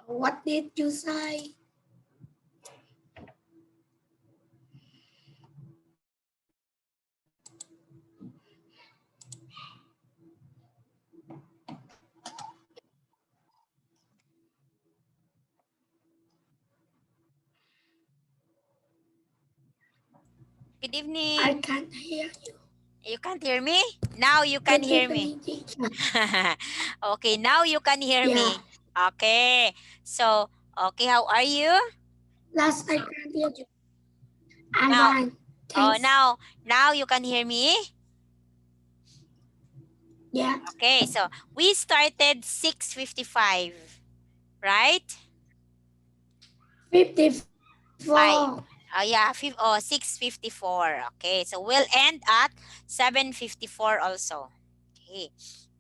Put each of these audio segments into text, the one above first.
What did you say? Good I evening. can't hear you. You can't hear me? Now you can Good hear me. evening, teacher. Okay, now you can hear Yeah. me. Okay. So, okay, how are you? Last I can't hear you. I Now, want. oh, Thanks. now you can hear me? Yeah. Okay, so we started 6:55, right? 54. I yeah, 6:54. Okay, so we'll end at 7:54 also. Okay,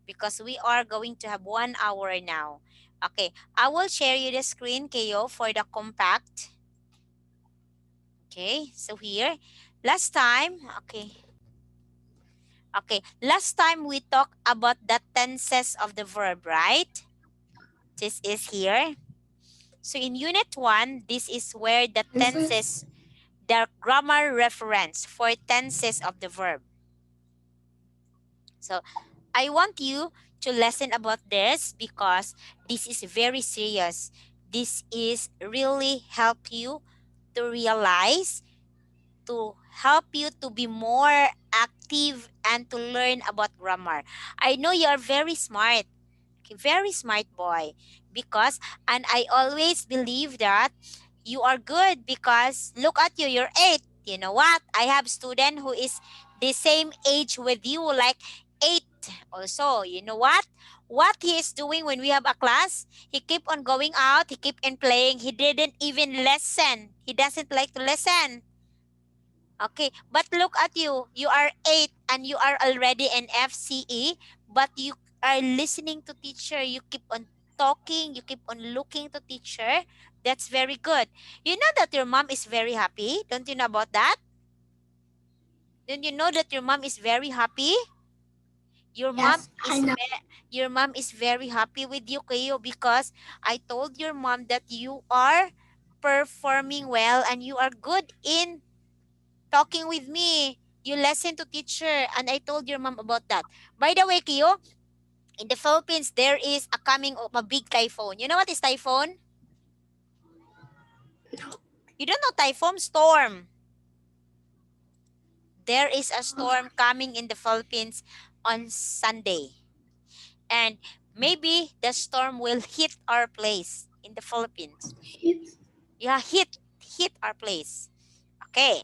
because we are going to have 1 hour now. Okay, I will share you the screen, Kayo, for the compact. Okay, so here, last time, last time we talked about the tenses of the verb, right? This is here. So in unit 1, this is where the This is tenses, the grammar reference for tenses of the verb. So I want you to listen about this because this is very serious. This is really help you to realize, to help you to be more active and to learn about grammar. I know you are very smart, okay, very smart boy, because, and I always believe that you are good because look at you, you're 8. You know what? I have student who is the same age with you, like 8 also. You know what? What he is doing when we have a class, he keep on going out, he keep on playing, he didn't even listen. He doesn't like to listen. Okay, but look at you. You are 8 and you are already an FCE, but you are listening to teacher. You keep on talking, you keep on looking to teacher. That's very good. You know that your mom is very happy? Don't you know about that? Don't you know that your mom is very happy? Your mom yes. I is know. your mom is very happy with you, Kayo, because I told your mom that you are performing well and you are good in talking with me. You listen to teacher, and I told your mom about that. By the way, Kiyo, in the Philippines, there is a coming of a big typhoon. You know what is typhoon? You don't know typhoon? Storm. There is a storm coming in the Philippines on Sunday. And maybe the storm will hit our place in the Philippines. It's, Yeah, hit our place. Okay.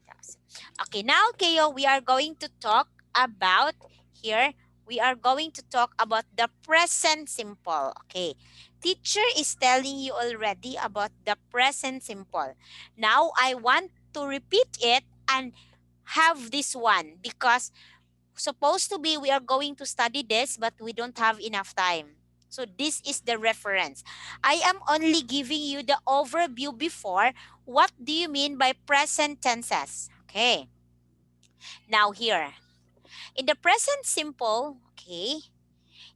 Yes. Okay, now, Keo, we are going to talk about here. We are going to talk about the present simple. Okay. Teacher is telling you already about the present simple. Now, I want to repeat it and have this one because supposed to be we are going to study this, but we don't have enough time. So this is the reference. I am only giving you the overview before. What do you mean by present tenses? Okay. Now here, in the present simple, okay,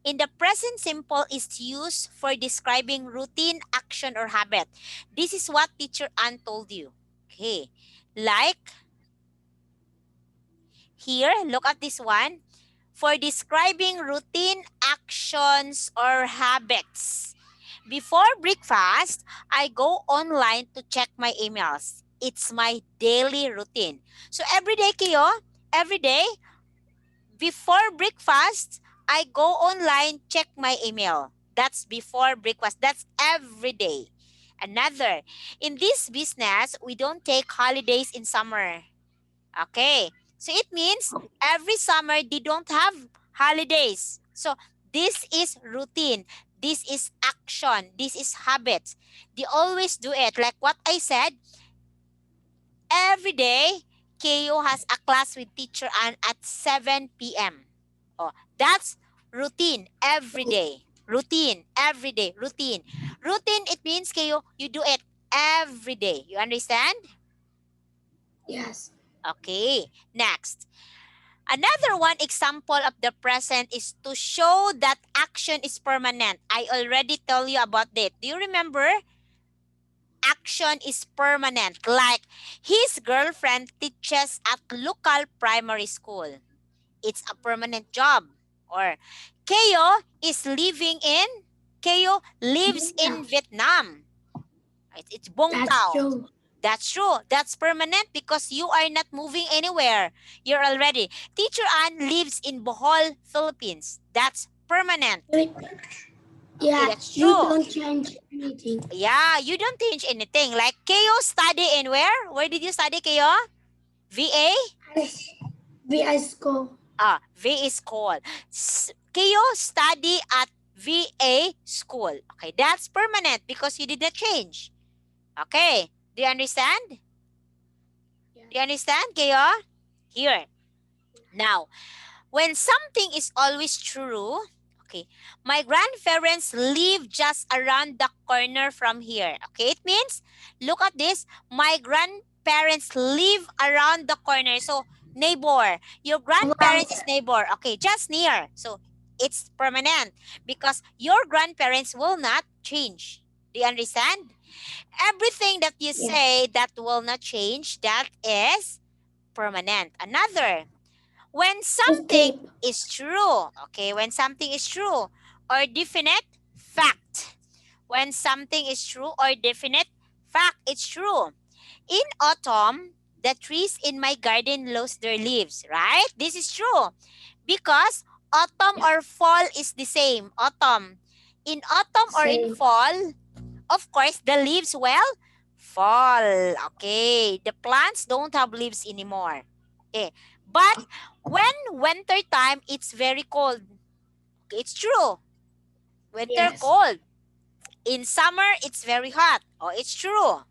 in the present simple is used for describing routine, action, or habit. This is what teacher Ann told you. Okay. Like here, look at this one. For describing routine actions or habits. Before breakfast, I go online to check my emails. It's my daily routine. So every day, Kiyo, every day, before breakfast, I go online, check my email. That's before breakfast. That's every day. Another, in this business, we don't take holidays in summer. Okay. So it means every summer they don't have holidays. So this is routine. This is action. This is habits. They always do it. Like what I said, every day, KO has a class with teacher and at 7 p.m. Oh, that's routine every day. Routine every day. Routine. Routine, it means KO, you do it every day. You understand? yes. Okay. Next. Another one example of the present is to show that action is permanent. I already tell you about that. Do you remember? Action is permanent. Like his girlfriend teaches at local primary school. It's a permanent job. Or Keo lives in Vietnam. It's Bong That's Tao. true. That's true. That's permanent because you are not moving anywhere. You're already. Teacher Ann lives in Bohol, Philippines. That's permanent. Yeah, That's you true. don't change anything. Yeah, you don't change anything. Like Keo study in where? Where did you study, Keo? VA? VI school. VA school. Keo study at VA school. Okay, that's permanent because you did not change. Okay, do you understand? Yeah. Do you understand, Keo? Here. Now, when something is always true, okay, my grandparents live just around the corner from here. Okay, it means, look at this, my grandparents live around the corner. So, neighbor, your grandparents is neighbor. Okay, just near. So, it's permanent because your grandparents will not change. Do you understand? Everything that you say that will not change, that is permanent. Another, when something is true, okay, when something is true or definite fact. When something is true or definite fact, it's true. In autumn, the trees in my garden lose their leaves, right? This is true because autumn or fall is the same. Autumn. In autumn or in fall, of course, the leaves will fall. Okay. The plants don't have leaves anymore. Okay. But when winter time, it's very cold. Okay, it's true. Winter cold. In summer, it's very hot. Oh, it's true.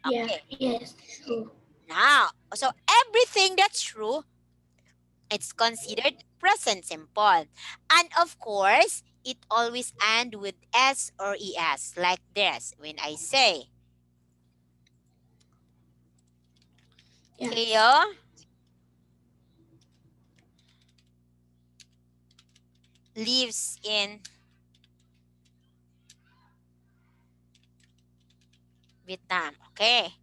Okay. Yes, true. Now, so everything that's true, it's considered present simple. And of course, it always ends with S or ES, like this. When I say, Keo lives in Vietnam. Okay.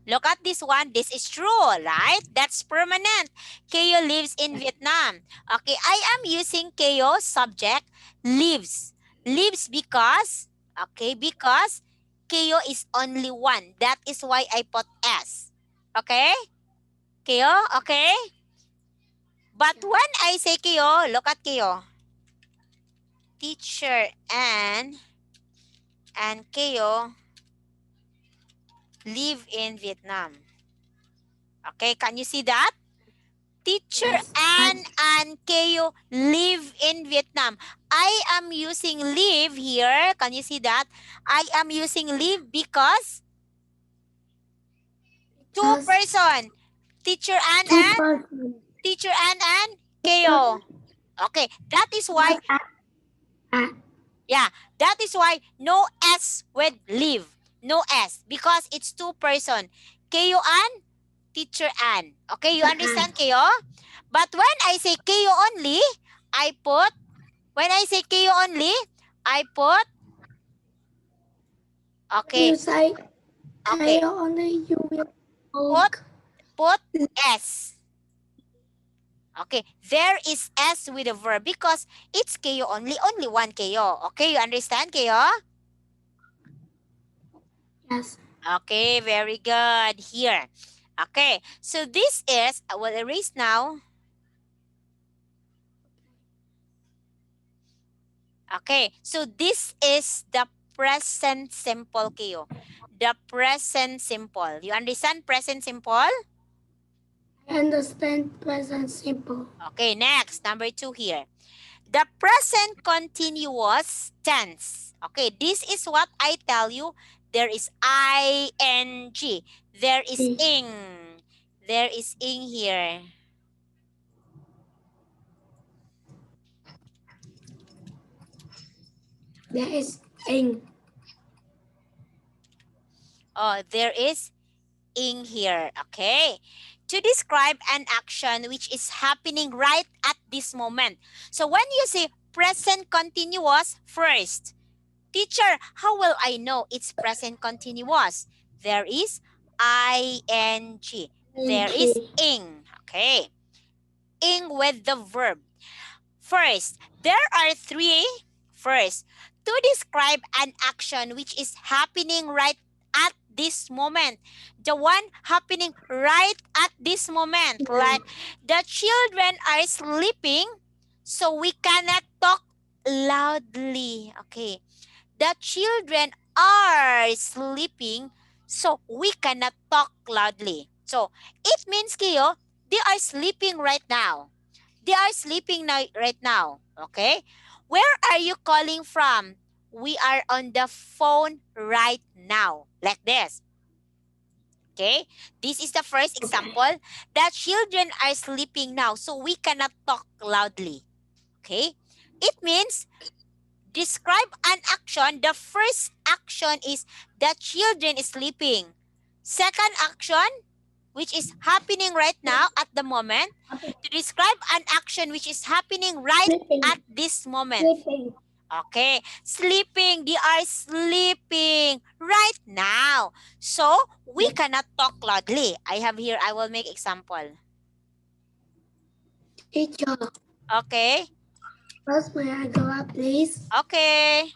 Look at this one. This is true, right? That's permanent. Keo lives in Vietnam. Okay, I am using Keo subject lives. Lives because, okay, because Keo is only one. That is why I put S. Okay? Keo, okay? But when I say Keo, look at Keo. Teacher and Keo live in Vietnam. Okay, can you see that? Teacher Ann and Keo live in Vietnam. I am using live here. Can you see that? I am using live because two person. Teacher Ann and Keo. Okay, that is why. Yeah, that is why no S with live. No S because it's two person. Keo and Teacher Ann. Okay, you understand, Keo? But when I say Keo only, I put, when I say Keo only, I put, okay. You say Okay. only, you will Put S. Okay, there is S with a verb because it's Keo only one Keo. Okay, you understand, Keo? Yes. Okay, very good. Here. Okay, so this is, I will erase now. Okay, so this is the present simple, Keo. The present simple. You understand present simple? I understand present simple. Okay, next, number 2 here. The present continuous tense. Okay, this is what I tell you. There is ing. There is ing. There is ing here. There is ing. Oh, there is ing here. Okay. to describe an action which is happening right at this moment. So when you say present continuous, first, teacher, how will I know it's present continuous? There is ing. There is ing. Okay. Ing with the verb. First, there are three. First, to describe an action which is happening right at this moment. The one happening right at this moment. Like the children are sleeping, so we cannot talk loudly. Okay. The children are sleeping, so we cannot talk loudly. So it means, Kiyo, they are sleeping right now. They are sleeping now, right now. Okay? Where are you calling from? We are on the phone right now. Like this. Okay? This is the first example. The children are sleeping now, so we cannot talk loudly. Okay? It means describe an action. The first action is the children is sleeping. Second action, which is happening right now at the moment, to describe an action which is happening right at this moment. Okay, sleeping. They are sleeping right now. So, we cannot talk loudly. I have here, I will make example. Teacher, Okay, first may I go up, please? okay.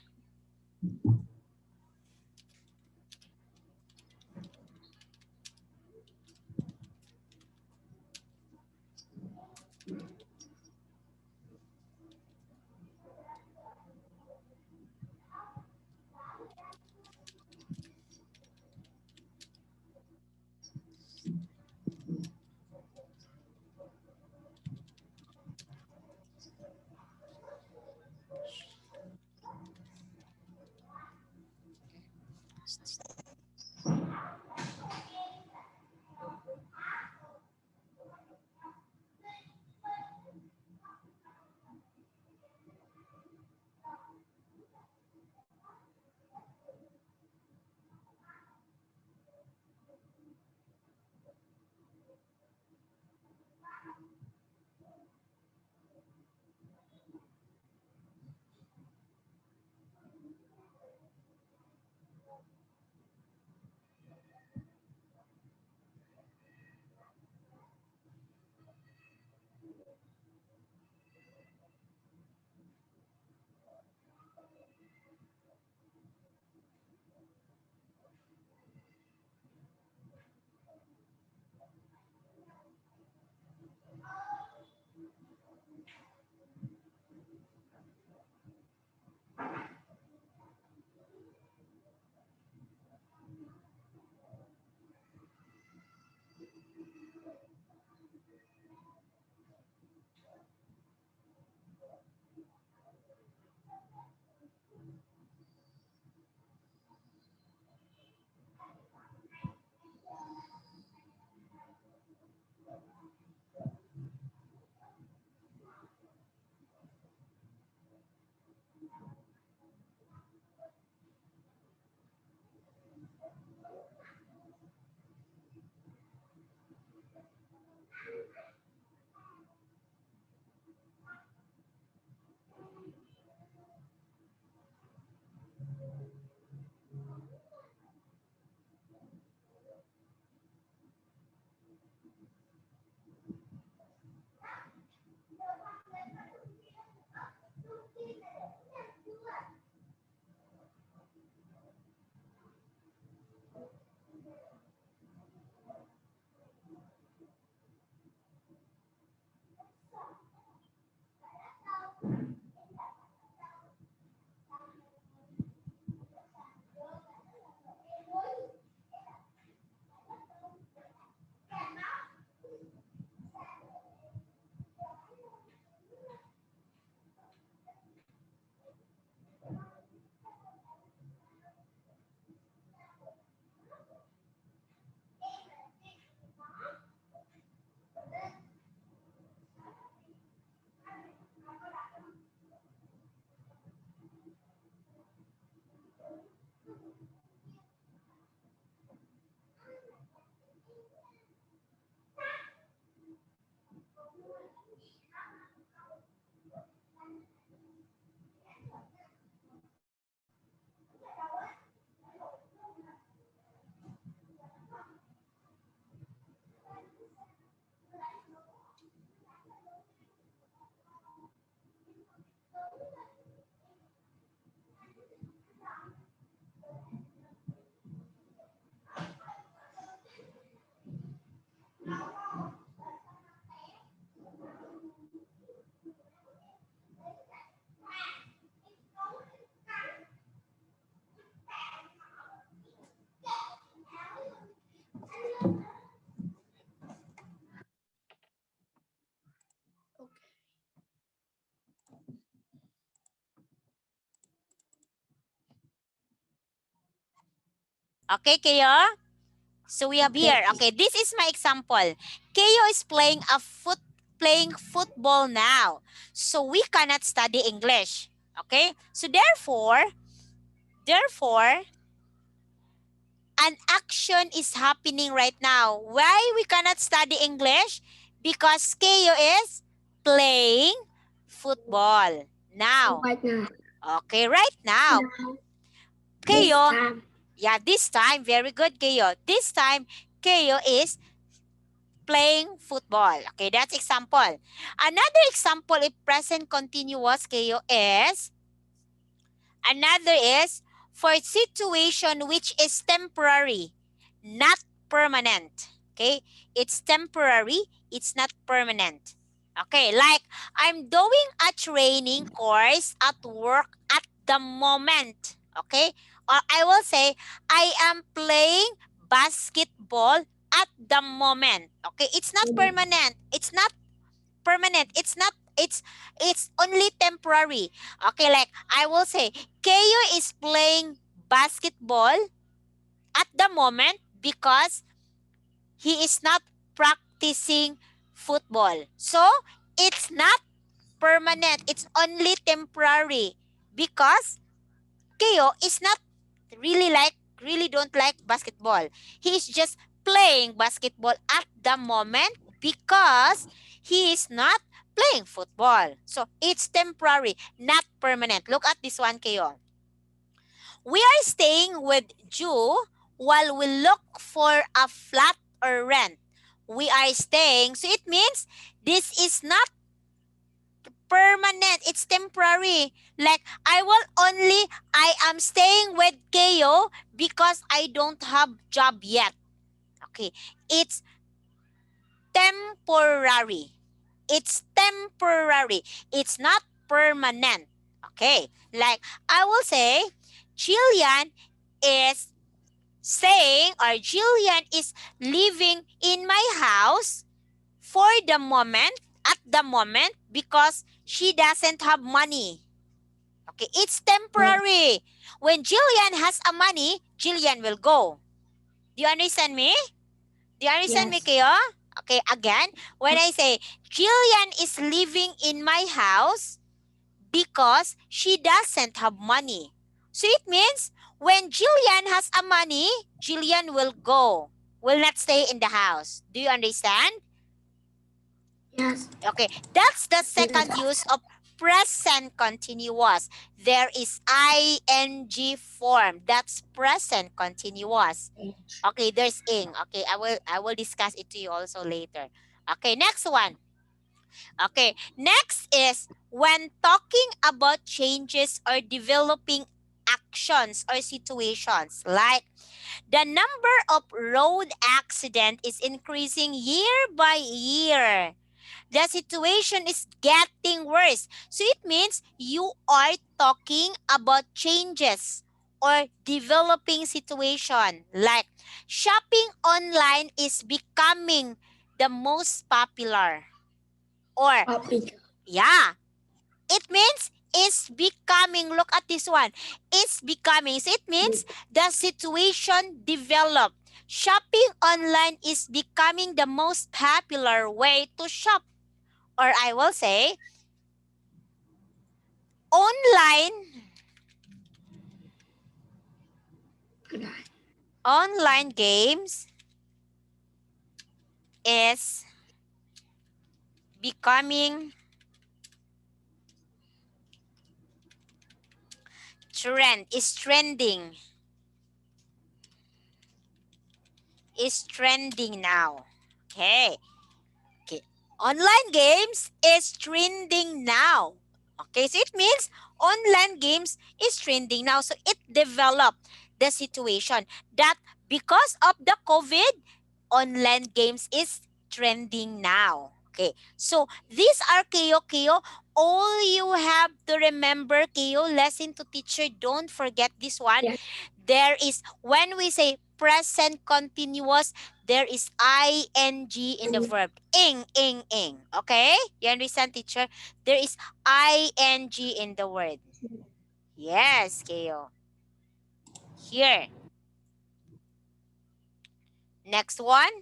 Okay, Keo? So we have here, okay, this is my example. Keo is playing football now. So we cannot study English. Okay? So therefore, an action is happening right now. Why we cannot study English? Because Keo is playing football now. Right now. Okay, right now. This Keo, time. yeah, this time, very good, Keo. This time, Keo is playing football. Okay, that's example. Another example if present continuous, Keo, is another is for situation which is temporary, not permanent. Okay, it's temporary, it's not permanent. Okay, like I'm doing a training course at work at the moment. Okay, or I will say I am playing basketball at the moment. Okay, it's not permanent. It's not permanent. It's only temporary. Okay, like I will say Keo is playing basketball at the moment because he is not practicing football. So it's not permanent. It's only temporary because Keo is not really don't like basketball. He is just playing basketball at the moment because he is not playing football. So it's temporary, not permanent. Look at this one, Keo. We are staying with Ju while we look for a flat or rent. We are staying, so it means this is not permanent. It's temporary. Like I am staying with Keo because I don't have job yet. Okay. It's temporary. It's temporary. It's not permanent. Okay. Like I will say, Jillian is Jillian is living in my house for the moment, at the moment, because she doesn't have money. Okay, it's temporary. When Jillian has a money, Jillian will go. Do you understand me? Do you understand me, Yes. Keo? Okay, again, when I say Jillian is living in my house because she doesn't have money. So it means when Jillian has a money, Jillian will go, will not stay in the house. Do you understand? Yes. Okay, that's the second use of present continuous. There is ing form. That's present continuous. Okay, there's ing. Okay, I will discuss it to you also later. Okay, next one. Okay, next is when talking about changes or developing actions or situations, like the number of road accident is increasing year by year. The situation is getting worse. So it means you are talking about changes or developing situation. Like shopping online is becoming the most popular. Or Puppy. yeah, it means it's becoming. Look at this one. It's becoming. So it means the situation developed. Shopping online is becoming the most popular way to shop. Or I will say, online online games is becoming trending is trending now. Okay. Okay. Online games is trending now. Okay, so it means online games is trending now. So it developed the situation that because of the COVID, online games is trending now. Okay, so these are Keo. All you have to remember, Keo, lesson to teacher, don't forget this one. Yes. There is, when we say present continuous, there is ing in the verb. Ing. Okay? You understand, teacher? There is ing in the word. Yes, Keo. Here. Next one.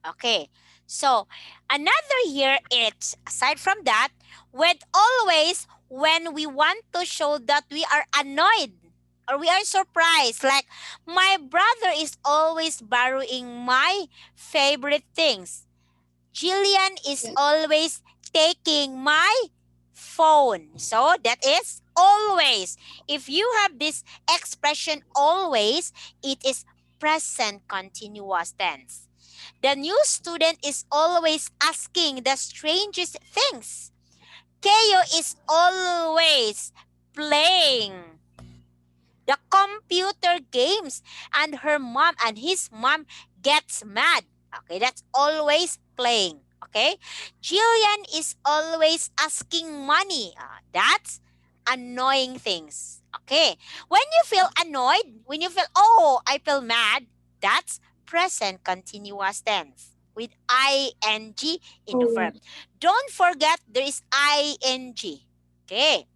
Okay. So another here is, aside from that, with always when we want to show that we are annoyed or we are surprised, like my brother is always borrowing my favorite things. Jillian is Yes. always taking my phone. So that is always. If you have this expression always, it is present continuous tense. The new student is always asking the strangest things. Keo is always playing the computer games, and her mom and his mom gets mad. Okay, that's always playing. Okay, Jillian is always asking money. That's annoying things. Okay, when you feel annoyed, when you feel, oh, I feel mad, that's present continuous tense with ing in the Oh, verb. Don't forget there is ing. Okay.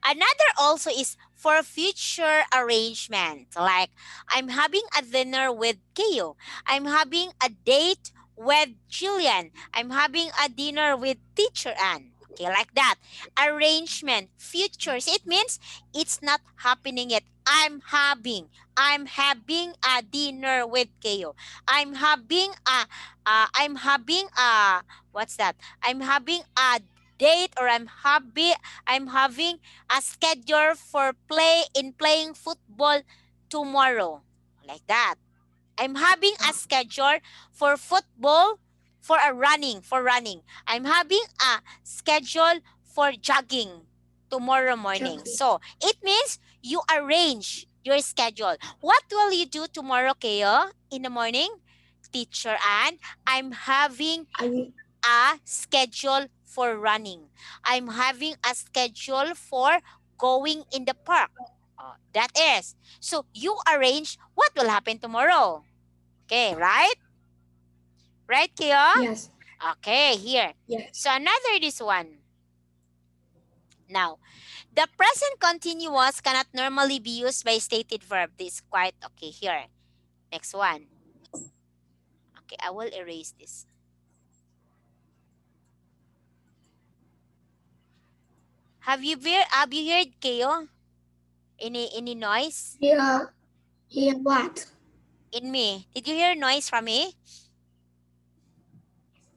Another also is for future arrangement. Like, I'm having a dinner with Keo. I'm having a date with Jillian. I'm having a dinner with teacher Anne. Okay, like that. Arrangement, futures. It means it's not happening yet. I'm having a dinner with Keo. I'm having a what's that? I'm having a date, or I'm having a schedule for playing football tomorrow. Like that. I'm having a schedule for football, for running. I'm having a schedule for jogging tomorrow morning. chocolate. So it means you arrange your schedule. What will you do tomorrow, Keo, in the morning? Teacher Anne, I'm having I will, a schedule for running. I'm having a schedule for going in the park. That is. So you arrange what will happen tomorrow. Okay, right? Right, Kio? yes, Okay, here. yes. So another this one. Now, the present continuous cannot normally be used by stated verb. This is quite okay here. Next one. Okay, I will erase this. Have you heard Keo? Any noise Here, here what? in me? Did you hear noise from me?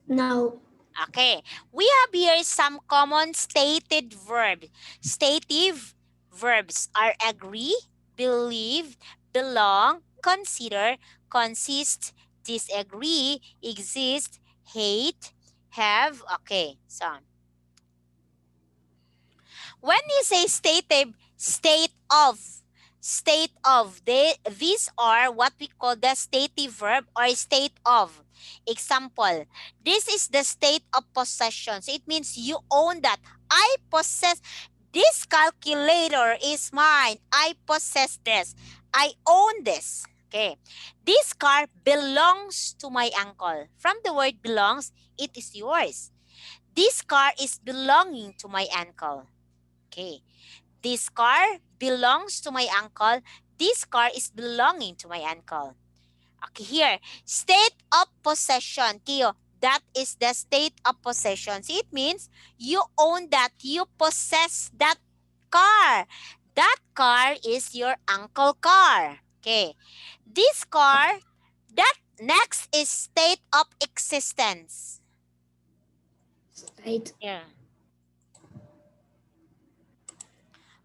No. Okay, we have here some common stated verb. Stative verbs are agree, believe, belong, consider, consist, disagree, exist, hate, have. Okay, so when you say stative, these are what we call the stative verb or state of. Example, this is the state of possession. So it means you own that. I possess this calculator is mine. I possess this. I own this. Okay. This car belongs to my uncle. From the word belongs, it is yours. This car is belonging to my uncle. Okay. This car belongs to my uncle. This car is belonging to my uncle. Okay, here. State of possession. Kio, that is the state of possession. So it means you own that. You possess that car. That car is your uncle car. Okay. This car, that next is state of existence. State. Yeah.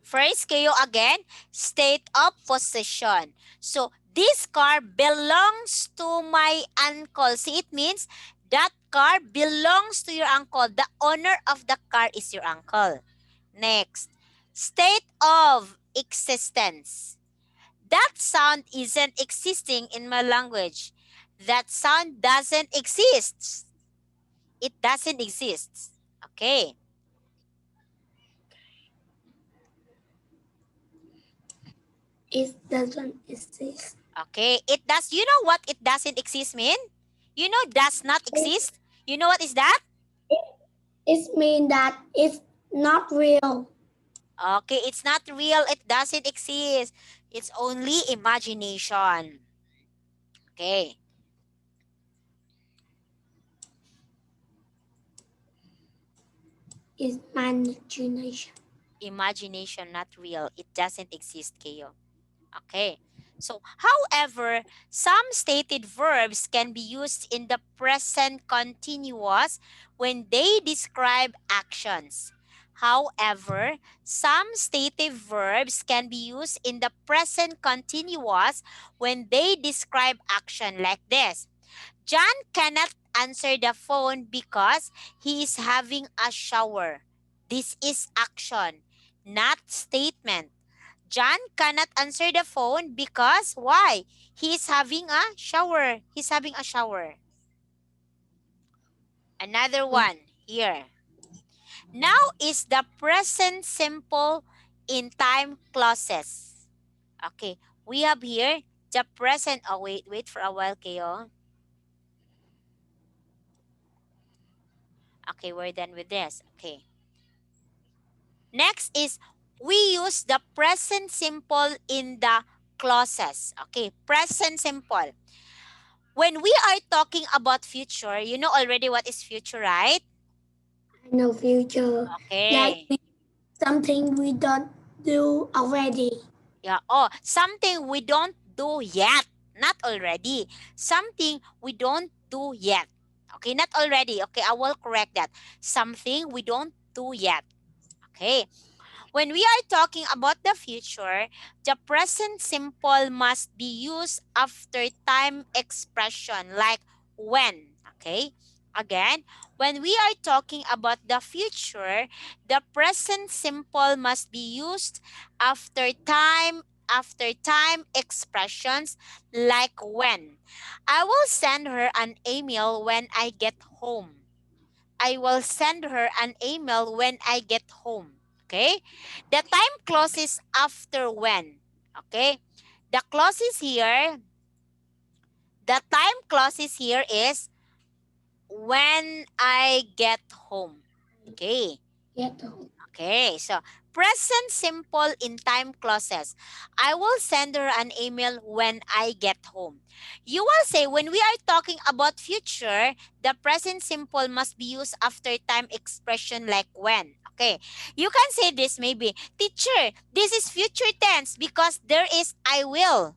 First, kayo again, state of possession. So, this car belongs to my uncle. See, it means that car belongs to your uncle. The owner of the car is your uncle. Next, state of existence. That sound isn't existing in my language. That sound doesn't exist. It doesn't exist. Okay. It doesn't exist. Okay, it does. You know what it doesn't exist mean? You know does not It, exist? You know what is that? it means that it's not real. Okay, it's not real. It doesn't exist. It's only imagination. Okay. Imagination. Imagination, not real. It doesn't exist, Kayo. Okay. So, however, some stated verbs can be used in the present continuous when they describe actions. However, some stative verbs can be used in the present continuous when they describe action, like this. John cannot answer the phone because he is having a shower. This is action, not statement. John cannot answer the phone because why? He is having a shower. He's having a shower. Another one here. Now is the present simple in time clauses. Okay, we have here the present. Oh, wait for a while, Kayo. Okay, we're done with this. Okay. Next is we use the present simple in the clauses. Okay, present simple. When we are talking about future, you know already what is future, right? I know future. Like Okay. something we don't do already. Yeah. Oh, something we don't do yet. Not already. Something we don't do yet. Okay, not already. Okay, I will correct that. Something we don't do yet. Okay. When we are talking about the future, the present simple must be used after time expression like when. Okay? Again, when we are talking about the future, the present simple must be used after time expressions like when. I will send her an email when I get home. I will send her an email when I get home. Okay? The time clause is after when. Okay? The clauses here, the time clauses here is when I get home. Okay? Get home. Okay, so present simple in time clauses. I will send her an email when I get home. You will say when we are talking about future, the present simple must be used after time expression like when. Okay, you can say this maybe, teacher, this is future tense because there is I will.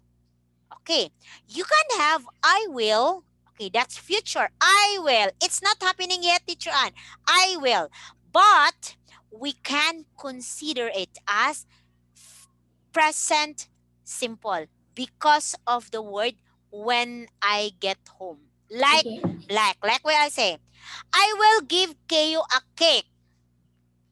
Okay, you can have I will. Okay, that's future. I will. It's not happening yet, teacher Ann. I will. But we can consider it as present simple because of the word when I get home. Like, Okay. like what I say, I will give Kayo a cake.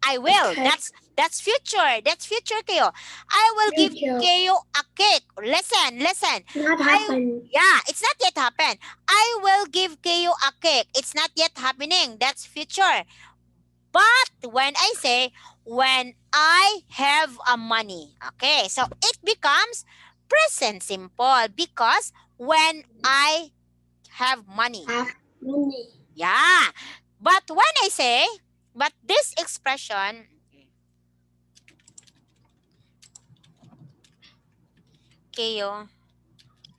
I will. Okay. That's future. That's future, Kayo. I will give Future. Kayo a cake. Listen. Not happen. Yeah, it's not yet happened. I will give Kayo a cake. It's not yet happening. That's future. But when I say when I have a money, okay, so it becomes present simple because when I have money. Have money. Yeah. But when I say, but this expression, Kayo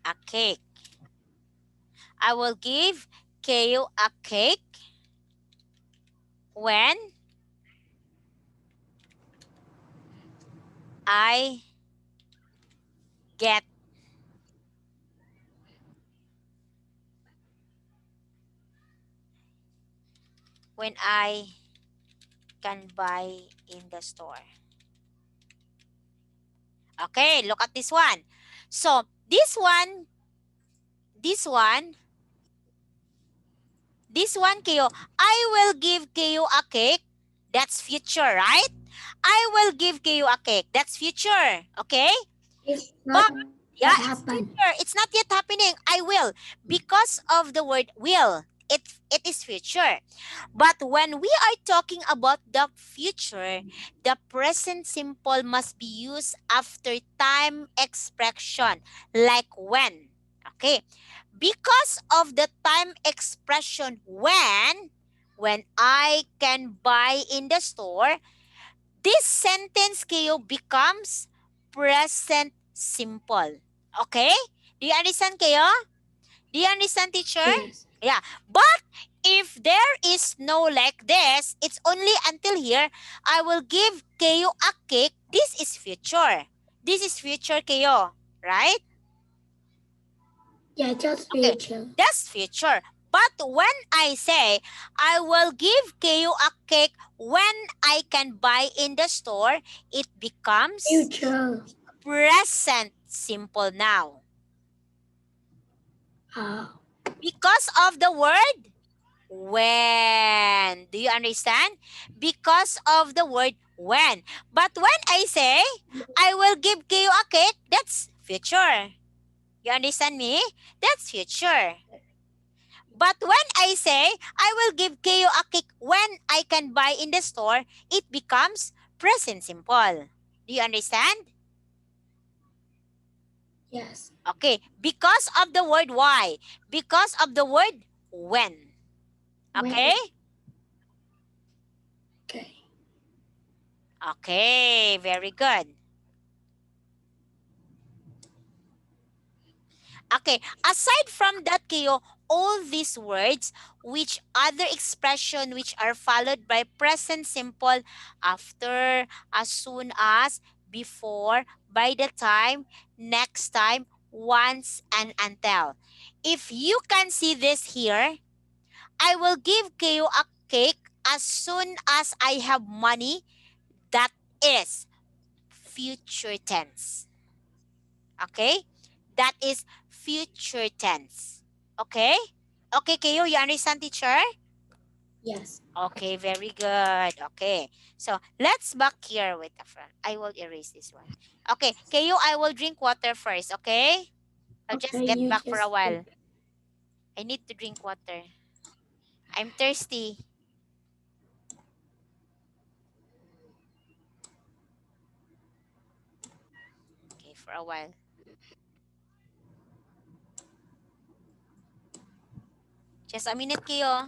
a cake. I will give Kayo a cake when I get when I can buy in the store. Okay, look at this one. So this one, Kayo, I will give Kayo a cake. That's future, right? I will give Kayo a cake. That's future. Okay? It's not Yeah, yet it's happen. future. It's not yet happening. I will. Because of the word will. It is future. But when we are talking about the future, the present simple must be used after time expression, like when. Okay. Because of the time expression when I can buy in the store, this sentence, Kayo, becomes present simple. Okay? Do you understand, Kayo? Do you understand, teacher? Yes. Yeah. But if there is no like this, it's only until here, I will give kayo a cake. This is future. This is future kayo, right? Yeah, just Okay, future. that's future. But when I say, I will give kayo a cake when I can buy in the store, it becomes Future. present simple now. Ah, Because of the word when. Do you understand? Because of the word when. But when I say, I will give kayo a cake, that's future. You understand me? That's future. But when I say, I will give kayo a cake when I can buy in the store, it becomes present simple. Do you understand? yes. Okay. Because of the word why. Because of the word when. Okay? When. Okay. Okay. Very good. Okay, aside from that, Kyo, all these words, which other expression which are followed by present simple after, as soon as, before, by the time, next time, once, and until. If you can see this here, I will give Kyo a cake as soon as I have money. That is future tense. Okay? That is future tense. Okay? Okay, Kayo, you understand, teacher? Yes. Okay, very good. Okay. So, let's back here with the front. I will erase this one. Okay, Kayo, I will drink water first, okay? I'll just Okay, get you back for a just do. while. I need to drink water. I'm thirsty. Okay, for a while. Just a minute, Kayo.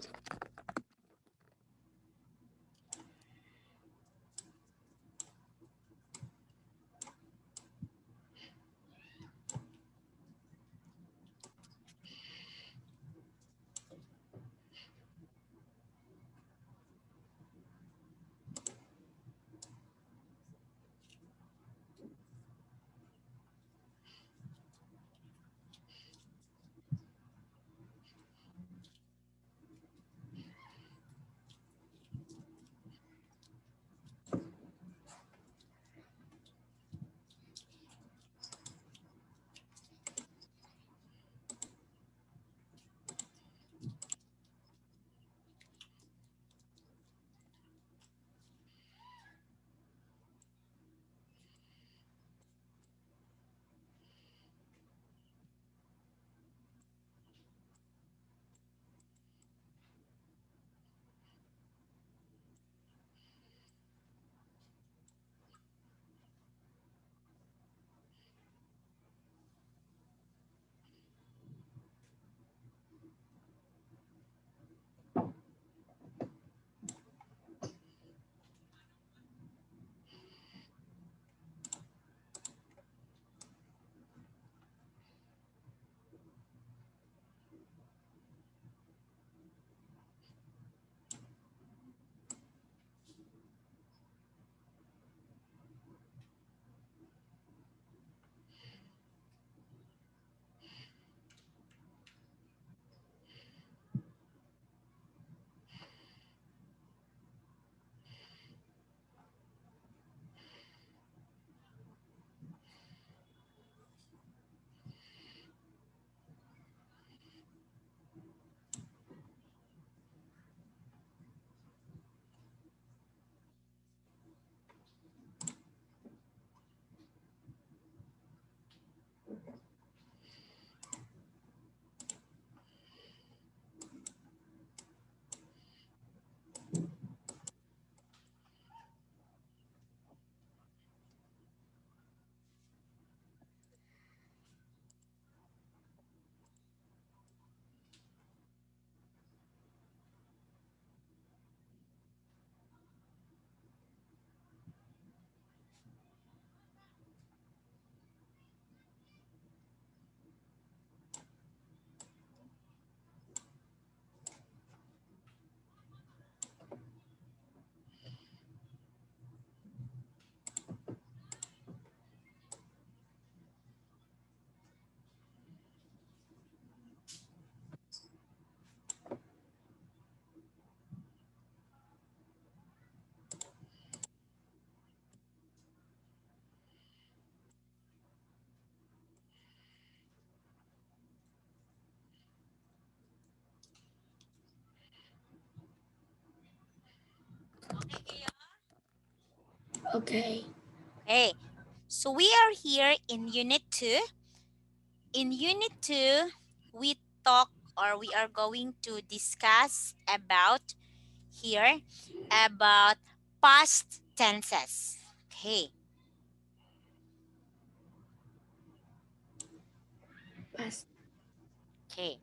Okay. Okay. So we are here in Unit 2. In Unit 2, we talk or we are going to discuss about here about past tenses. Okay. Past. Okay.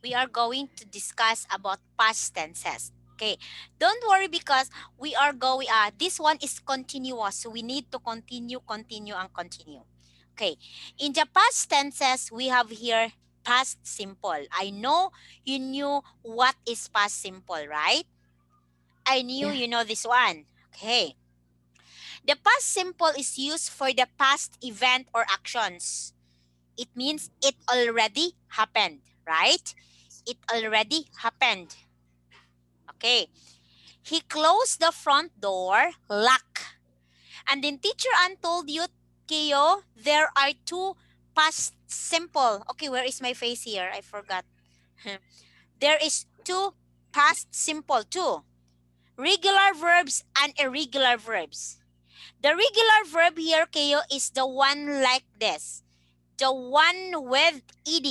We are going to discuss about past tenses. Okay. Don't worry because we are going this one is continuous. So we need to continue, continue, and continue. Okay. In the past tenses, we have here past simple. I know you knew what is past simple, right? I knew Yeah. you know this one. Okay. The past simple is used for the past event or actions. It means it already happened, right? It already happened. Okay. He closed the front door, lock. And then teacher Ann told you, Keo, there are two past simple. Okay, where is my face here? I forgot. There is two past simple too. Regular verbs and irregular verbs. The regular verb here, Keo, is the one like this. The one with ed.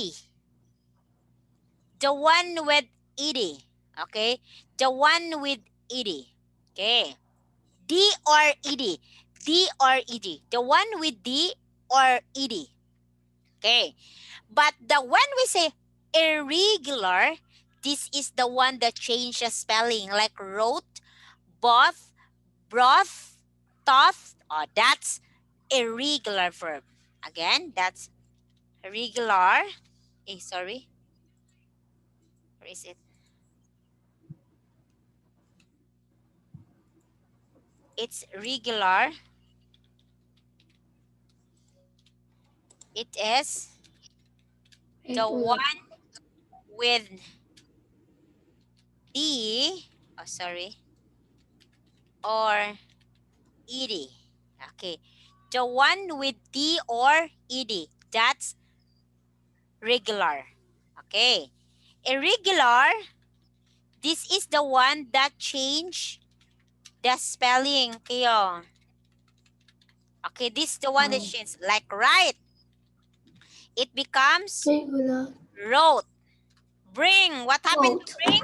The one with ed. Okay? The one with ed. Okay. D or ed. D or ed. The one with D or ed. Okay. But the when we say irregular, this is the one that changes spelling like wrote, both, broth, thought. Oh, that's irregular verb. Again, that's regular. Sorry. Where is it? It's regular. It is the Regular. one with D. Oh, sorry. Or ed. Okay. The one with D or ed. That's regular. Okay. Irregular. This is the one that change the spelling. Kyo. Okay, this is the one that Oh. changes. Like right. It becomes Regular. wrote. Bring. What happened to Boat. bring?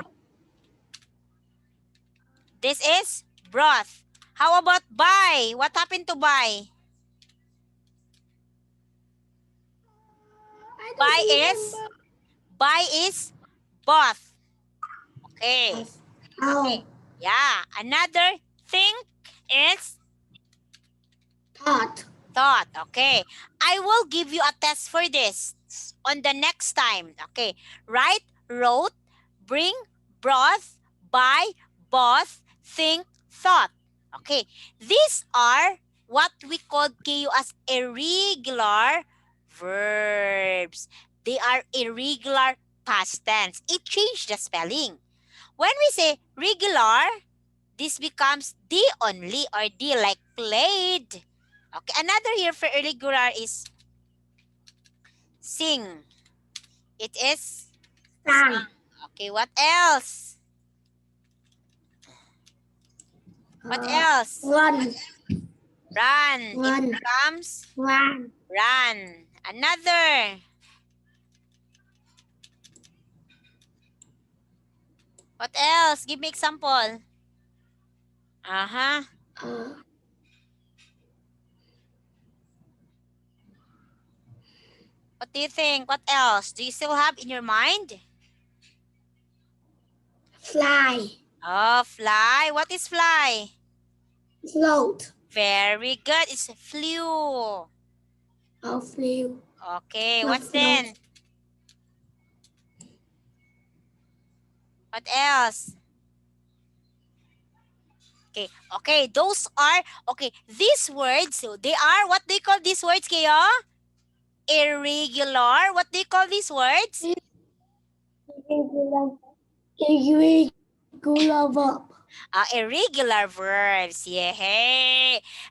This is broth. How about buy? What happened to buy? I Buy don't is remember. buy is both. Okay. Oh. Yeah. Another thing is Thought. thought. Okay. I will give you a test for this on the next time. Okay. Write, wrote, bring, brought, buy, both, think, thought. Okay. These are what we call KU as irregular verbs. They are irregular past tense. It changed the spelling. When we say regular, this becomes D only or D like played. Okay, another here for irregular is sing. It is Sang. okay, what else? What else? Run. Run. It Run. becomes Run. run. Another. What else? Give me example. Uh-huh. Uh, What do you think? What else? Do you still have in your mind? Fly. Oh, fly. What is fly? Float. Very good. It's flew. Or flew. Okay, Not what's float. then? What else? Okay, okay, those are, okay, these words, so they are, what do you call these words, Kaya? Irregular. What do you call these words? Irregular. Irregular verb. Irregular verbs. Yeah.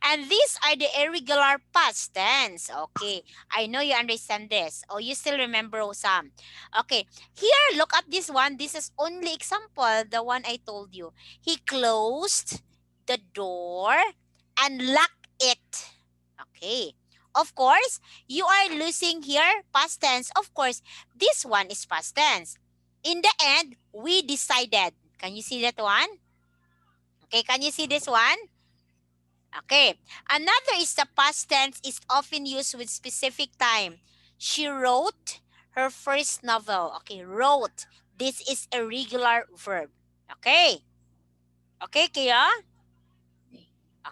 And these are the irregular past tense. Okay. I know you understand this. Oh, you still remember some. Okay. Here, look at this one. This is only example, the one I told you. He closed the door, unlock it. Okay. Of course, you are losing here past tense. Of course, this one is past tense. In the end, we decided. Can you see that one? Okay, can you see this one? Okay. Another is the past tense is often used with specific time. She wrote her first novel. Okay, wrote. This is a regular verb. Okay. Okay, Kaya?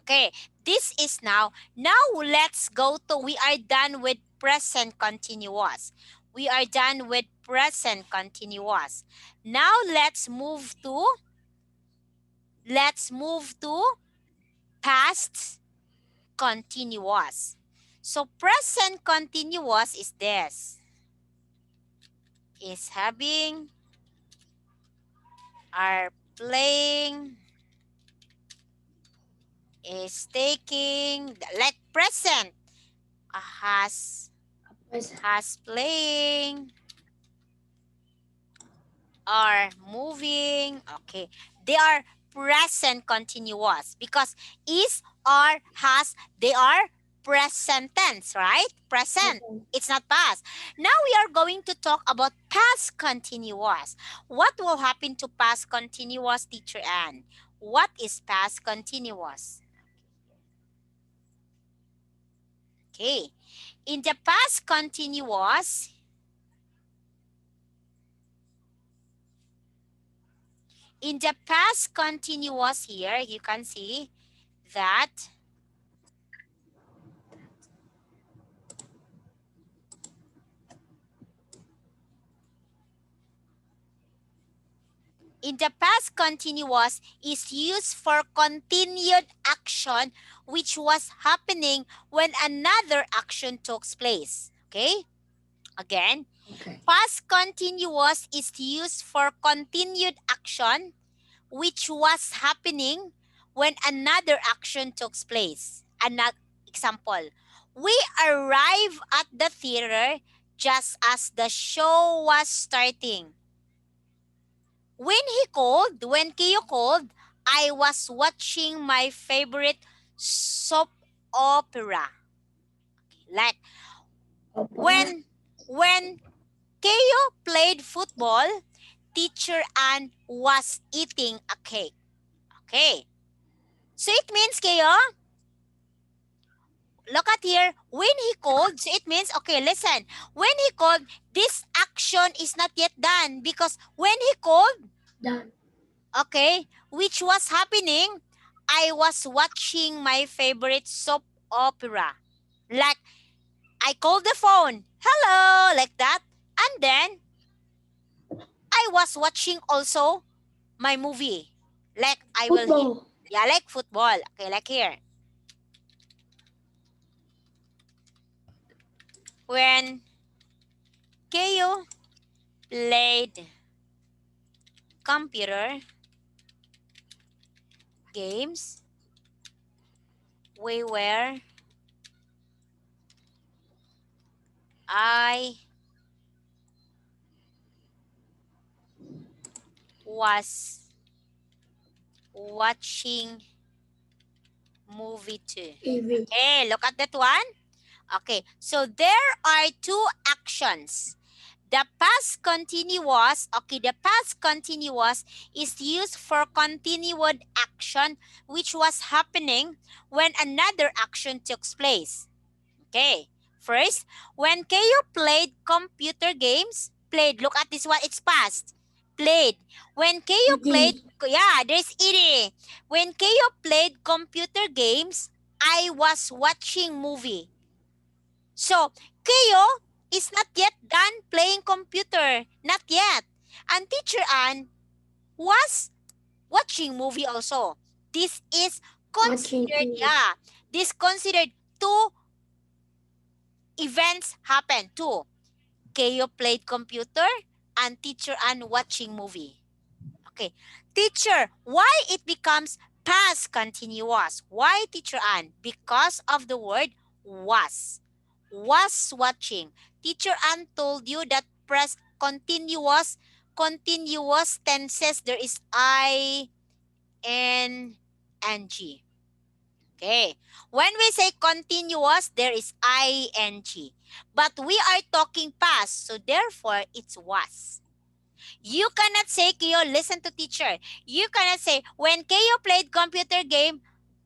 Okay. This is now. Now let's go to, we are done with present continuous. We are done with present continuous. Now let's move to past continuous. So present continuous is this. Is having, are playing, is taking, like present. Has playing, are moving. Okay. They are present continuous because is, are, has, they are present tense, right? Present. It's not past. Now we are going to talk about past continuous. What will happen to past continuous, Teacher Ann? What is past continuous? Okay. In the past continuous, here, you can see that in the past continuous is used for continued action which was happening when another action took place. Okay? Again, past continuous is used for continued action which was happening when another action took place. Another example, we arrived at the theater just as the show was starting. When Kiyo called, I was watching my favorite soap opera. Like when Kiyo played football, Teacher Ann was eating a cake. Okay. So it means, Kiyo, look at here, when he called, so it means, okay, listen, when he called, this action is not yet done because when he called, Done. okay, which was happening, I was watching my favorite soap opera. Like, I called the phone, hello, like that. And then, I was watching also my movie. Like, I will hit. Football. Yeah, like football. Okay, like here. When Keo played computer games, we were, I was watching movie too. TV. Okay, look at that one. Okay, so there are two actions. The past continuous, okay, the past continuous is used for continued action which was happening when another action took place. Okay, first, when Keo played computer games, played, look at this one, it's past. Played. When Keo played, yeah, there's eating. When Keo played computer games, I was watching movie. So, Keo is not yet done playing computer. Not yet. And Teacher Ann was watching movie also. This is considered, yeah, this considered two events happen too. Keo played computer and Teacher Ann watching movie. Okay. Teacher, why it becomes past continuous? Why, Teacher Ann? Because of the word was. Was watching. Teacher Ann told you that press continuous tenses, there is I, N, and G. Okay. When we say continuous, there is ing. But we are talking past, so therefore it's was. You cannot say, Kyo, listen to teacher. You cannot say, when Kyo played computer game,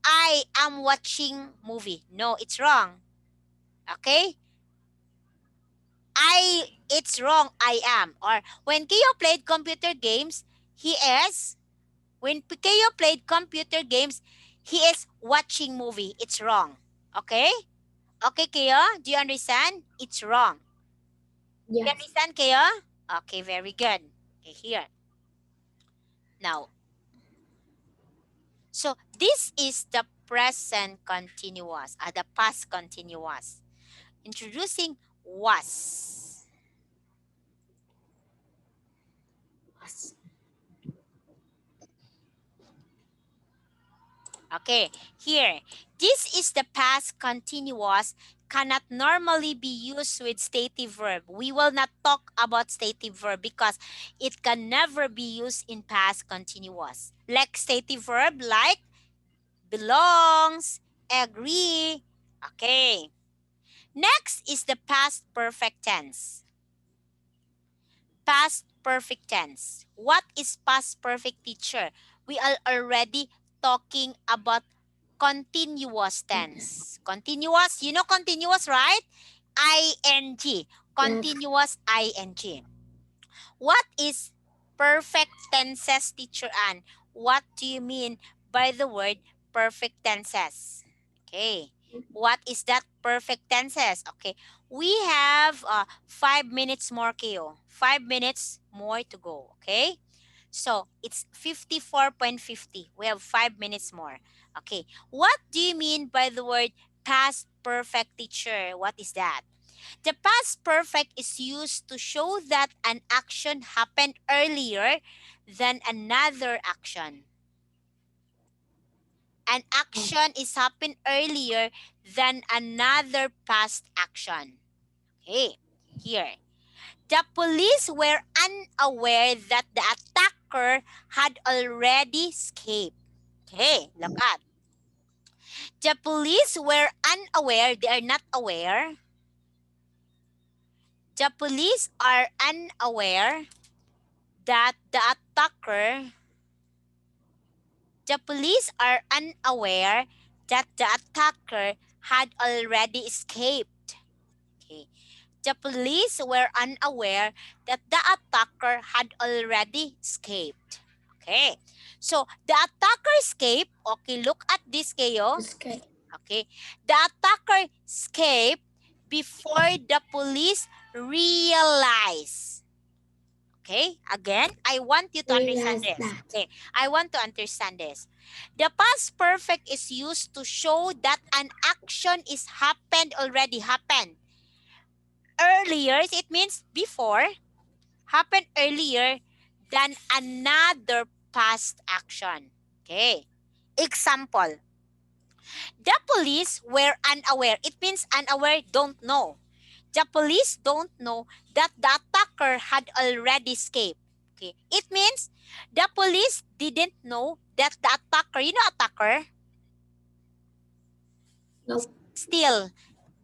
I am watching movie. No, it's wrong. Okay? It's wrong, I am. Or when Kyo played computer games, he is, when Kyo played computer games, he is watching movie. It's wrong. Okay? Okay, Kyo? Do you understand? It's wrong. You Yes. understand, Kyo? Okay, very good. Okay, here. Now, so this is the present continuous, the past continuous. Introducing was. Was. Okay, here. This is the past continuous, cannot normally be used with stative verb. We will not talk about stative verb because it can never be used in past continuous. Like stative verb like belongs, agree. Okay. Next is the past perfect tense. Past perfect tense. What is past perfect, teacher? We are already talking about continuous tense. Continuous, you know continuous, right? ing. Yes. Continuous ing. What is perfect tenses, teacher Ann? What do you mean by the word perfect tenses? Okay. What is that perfect tenses? Okay. We have 5 minutes more, Keo. 5 minutes more to go. Okay. So it's 54.50. We have 5 minutes more. Okay. What do you mean by the word past perfect, teacher? What is that? The past perfect is used to show that an action happened earlier than another action. An action is happened earlier than another past action. Okay, here. The police were unaware that the attacker had already escaped. Okay, look at. The police were unaware, they are not aware. The police are unaware that the police are unaware that the attacker had already escaped. Okay. The police were unaware that the attacker had already escaped. Okay. So the attacker escaped. Okay, look at this, Kayo. Okay. Okay. The attacker escaped before the police realized. Okay, again, I want you to understand Realize this. that. Okay, I want to understand this. The past perfect is used to show that an action is happened earlier. It means before, happened earlier than another past action. Okay, example, the police were unaware. It means unaware, don't know. The police don't know that the attacker had already escaped. Okay. It means the police didn't know that the attacker, you know attacker, Nope. steal,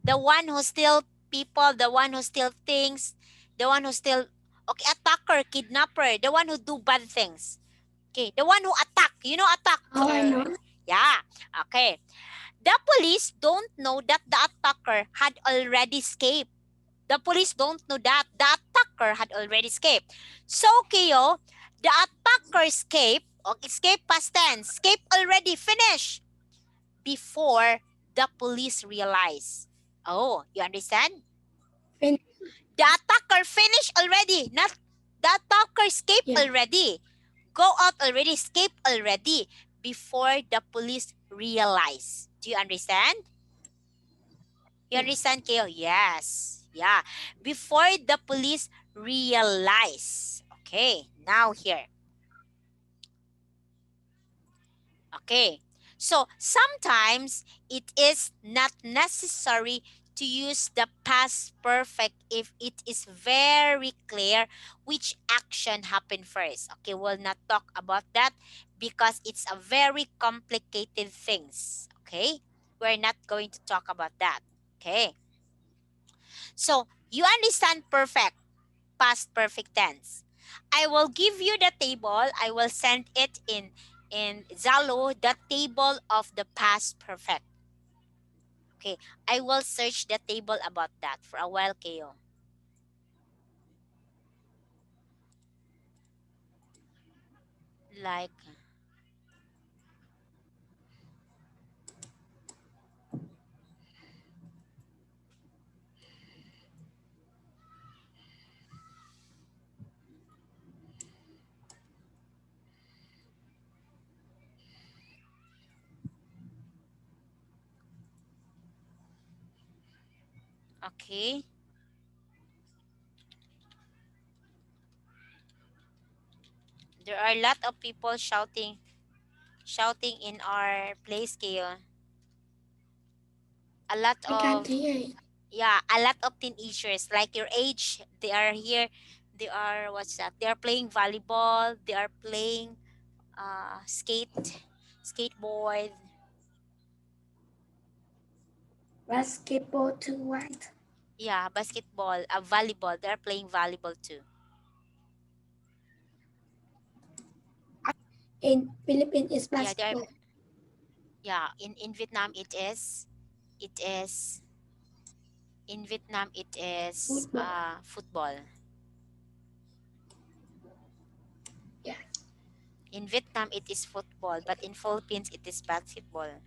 the one who steal people, the one who steal things, the one who steal, okay, attacker, kidnapper, the one who do bad things. Okay, the one who attack, you know attack. How I know? Yeah, okay. The police don't know that the attacker had already escaped. The police don't know that the attacker had already escaped. So, Keo, the attacker escaped, or escape past tense, escape already finished before the police realized. Oh, you understand? Fin- The attacker finished already, not the attacker escaped Yeah. already. Go out already, escape already before the police realize. Do you understand? You Yes. understand, Keo? Yes. Yeah. Before the police realize. Okay. Now here. Okay. So sometimes it is not necessary to use the past perfect if it is very clear which action happened first. Okay, we'll not talk about that because it's a very complicated things. Okay, we're not going to talk about that. Okay, so you understand perfect, past perfect tense. I will give you the table. I will send it in Zalo, the table of the past perfect. Okay, I will search the table about that for a while, Kayo. Like, okay, there are a lot of people shouting in our place, Kayo. A lot I can't of, hear you. yeah, a lot of teenagers like your age, they are here. They are, what's that? They are playing volleyball. They are playing skateboard. Basketball too, right? Yeah, basketball, volleyball. They are playing volleyball too. In Philippines, it's Yeah, they are. basketball. Yeah, in Vietnam it is in Vietnam it is Football. football. Yeah. In Vietnam it is football, but in Philippines it is basketball.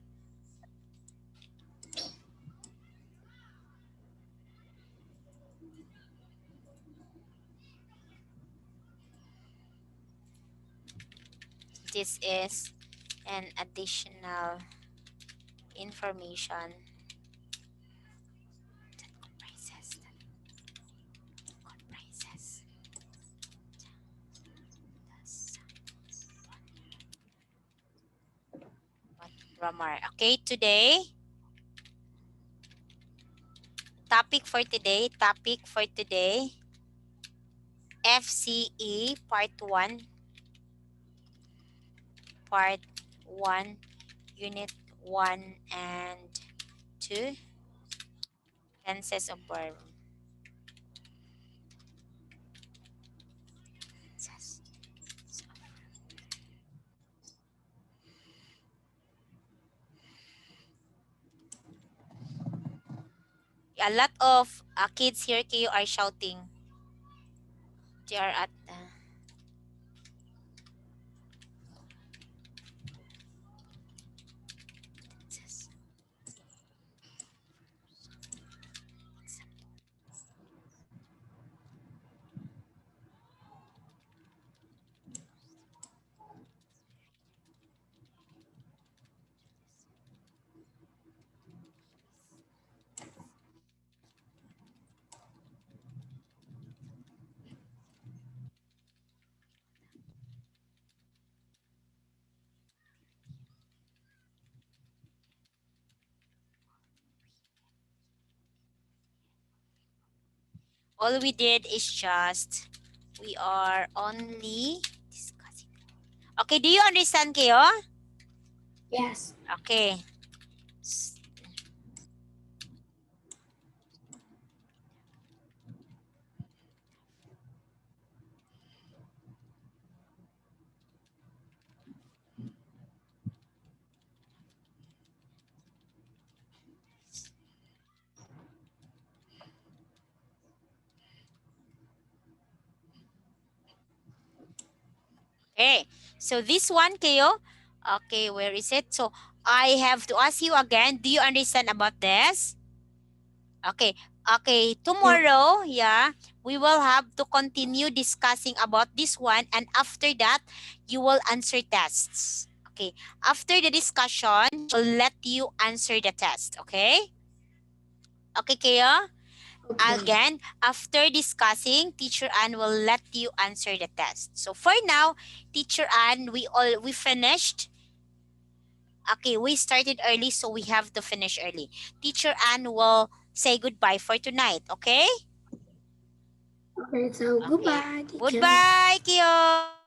This is an additional information that comprises what grammar. Okay, topic for today, FCE part 1, unit 1 and 2, tenses of verb. A lot of kids here kayo are shouting. They are at all we did is just we are only discussing. Okay, do you understand kayo? Yes. Okay. Okay. So this one kayo. Okay, where is it? So I have to ask you again, do you understand about this? Okay. Okay, Yeah. tomorrow, yeah, we will have to continue discussing about this one, and after that, you will answer tests. Okay. After the discussion, we'll let you answer the test, okay? Okay, Kaya? Okay. Again, after discussing, Teacher Ann will let you answer the test. So for now, Teacher Ann, we finished. Okay, we started early, so we have to finish early. Teacher Ann will say goodbye for tonight, okay? Okay. So Okay. goodbye, teacher. Goodbye, Kiyo.